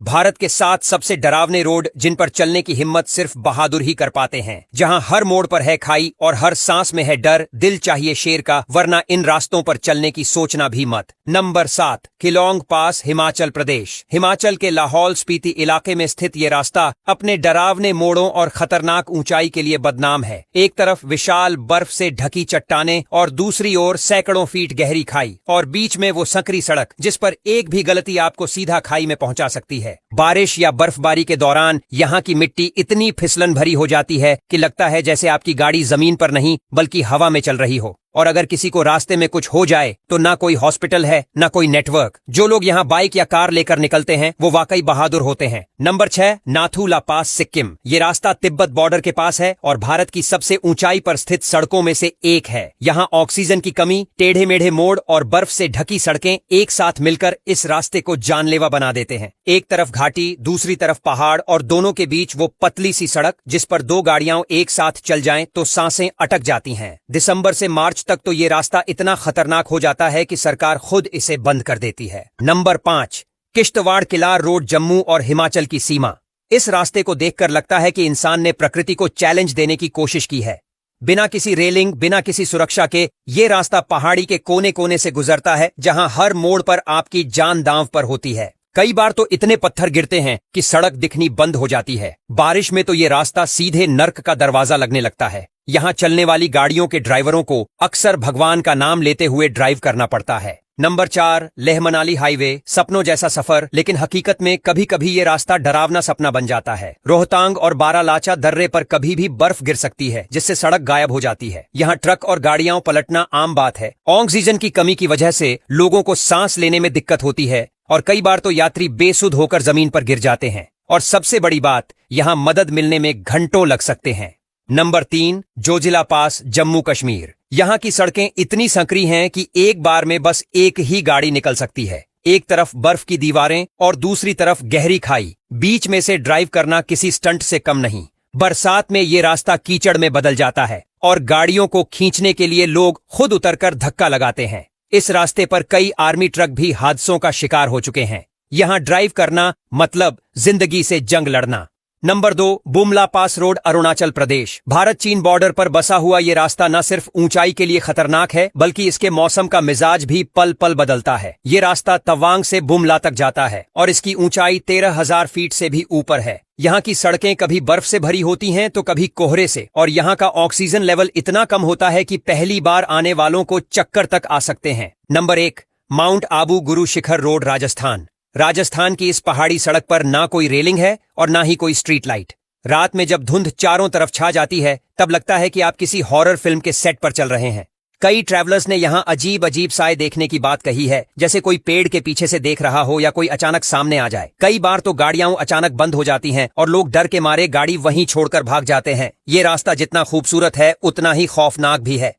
भारत के 7 सबसे डरावने रोड जिन पर चलने की हिम्मत सिर्फ बहादुर ही कर पाते हैं, जहां हर मोड़ पर है खाई और हर सांस में है डर। दिल चाहिए शेर का, वरना इन रास्तों पर चलने की सोचना भी मत। नंबर 7, किलोंग पास, हिमाचल प्रदेश। हिमाचल के लाहौल स्पीति इलाके में स्थित ये रास्ता अपने डरावने मोड़ों और खतरनाक ऊंचाई के लिए बदनाम है। एक तरफ विशाल बर्फ से ढकी चट्टानें और दूसरी ओर सैकड़ों फीट गहरी खाई, और बीच में वो संकरी सड़क जिस पर एक भी गलती आपको सीधा खाई में पहुंचा सकती है। बारिश या बर्फबारी के दौरान यहाँ की मिट्टी इतनी फिसलन भरी हो जाती है कि लगता है जैसे आपकी गाड़ी जमीन पर नहीं बल्कि हवा में चल रही हो। और अगर किसी को रास्ते में कुछ हो जाए तो ना कोई हॉस्पिटल है ना कोई नेटवर्क। जो लोग यहाँ बाइक या कार लेकर निकलते हैं वो वाकई बहादुर होते हैं। नंबर 6, नाथू ला पास, सिक्किम। ये रास्ता तिब्बत बॉर्डर के पास है और भारत की सबसे ऊंचाई पर स्थित सड़कों में से एक है। यहाँ ऑक्सीजन की कमी, टेढ़े मेढ़े मोड़ और बर्फ से ढकी सड़कें एक साथ मिलकर इस रास्ते को जानलेवा बना देते हैं। एक तरफ घाटी, दूसरी तरफ पहाड़ और दोनों के बीच वो पतली सी सड़क जिस पर 2 गाड़ियां एक साथ चल जाएं तो सांसें अटक जाती हैं। दिसंबर से मार्च तक तो ये रास्ता इतना खतरनाक हो जाता है कि सरकार खुद इसे बंद कर देती है। नंबर 5, किश्तवाड़ किलार रोड, जम्मू और हिमाचल की सीमा। इस रास्ते को देखकर लगता है कि इंसान ने प्रकृति को चैलेंज देने की कोशिश की है। बिना किसी रेलिंग, बिना किसी सुरक्षा के ये रास्ता पहाड़ी के कोने कोने से गुजरता है, जहां हर मोड़ पर आपकी जान दांव पर होती है। कई बार तो इतने पत्थर गिरते हैं कि सड़क दिखनी बंद हो जाती है। बारिश में तो ये रास्ता सीधे नर्क का दरवाजा लगने लगता है। यहाँ चलने वाली गाड़ियों के ड्राइवरों को अक्सर भगवान का नाम लेते हुए ड्राइव करना पड़ता है। Number 4, Leh Manali highway. सपनों जैसा सफर, लेकिन हकीकत में कभी कभी ये रास्ता डरावना सपना बन जाता है। रोहतांग और बारालाचा दर्रे पर कभी भी बर्फ गिर सकती है जिससे सड़क गायब हो जाती है। यहाँ ट्रक और गाड़ियां पलटना आम बात है। ऑक्सीजन की कमी की वजह से लोगों को सांस लेने में दिक्कत होती है और कई बार तो यात्री बेसुध होकर जमीन पर गिर जाते हैं। और सबसे बड़ी बात, यहाँ मदद मिलने में घंटों लग सकते हैं। नंबर 3, जोजिला पास, जम्मू कश्मीर। यहाँ की सड़कें इतनी संकरी हैं कि एक बार में बस एक ही गाड़ी निकल सकती है। एक तरफ बर्फ की दीवारें और दूसरी तरफ गहरी खाई। बीच में से ड्राइव करना किसी स्टंट से कम नहीं। बरसात में ये रास्ता कीचड़ में बदल जाता है और गाड़ियों को खींचने के लिए लोग खुद उतरकर धक्का लगाते हैं। इस रास्ते पर कई आर्मी ट्रक भी हादसों का शिकार हो चुके हैं। यहाँ ड्राइव करना मतलब जिंदगी से जंग लड़ना। नंबर 2, बुमला पास रोड, अरुणाचल प्रदेश। भारत चीन बॉर्डर पर बसा हुआ ये रास्ता न सिर्फ ऊंचाई के लिए खतरनाक है बल्कि इसके मौसम का मिजाज भी पल पल बदलता है। ये रास्ता तवांग से बुमला तक जाता है और इसकी ऊंचाई 13,000 फीट से भी ऊपर है। यहाँ की सड़कें कभी बर्फ से भरी होती हैं तो कभी कोहरे से, और यहाँ का ऑक्सीजन लेवल इतना कम होता है कि पहली बार आने वालों को चक्कर तक आ सकते हैं। Number 1, mount Abu Guru Shikhar road, Rajasthan. Rajasthan की इस पहाड़ी सड़क पर ना कोई रेलिंग है और ना ही कोई स्ट्रीट लाइट। रात में जब धुंध चारों तरफ छा जाती है तब लगता है कि आप किसी हॉरर फिल्म के सेट पर चल रहे हैं। कई ट्रैवलर्स ने यहाँ अजीब अजीब साए देखने की बात कही है, जैसे कोई पेड़ के पीछे से देख रहा हो या कोई अचानक सामने आ जाए। कई बार तो गाड़ियां अचानक बंद हो जाती हैं और लोग डर के मारे गाड़ी वहीं छोड़कर भाग जाते हैं। ये रास्ता जितना खूबसूरत है उतना ही खौफनाक भी है।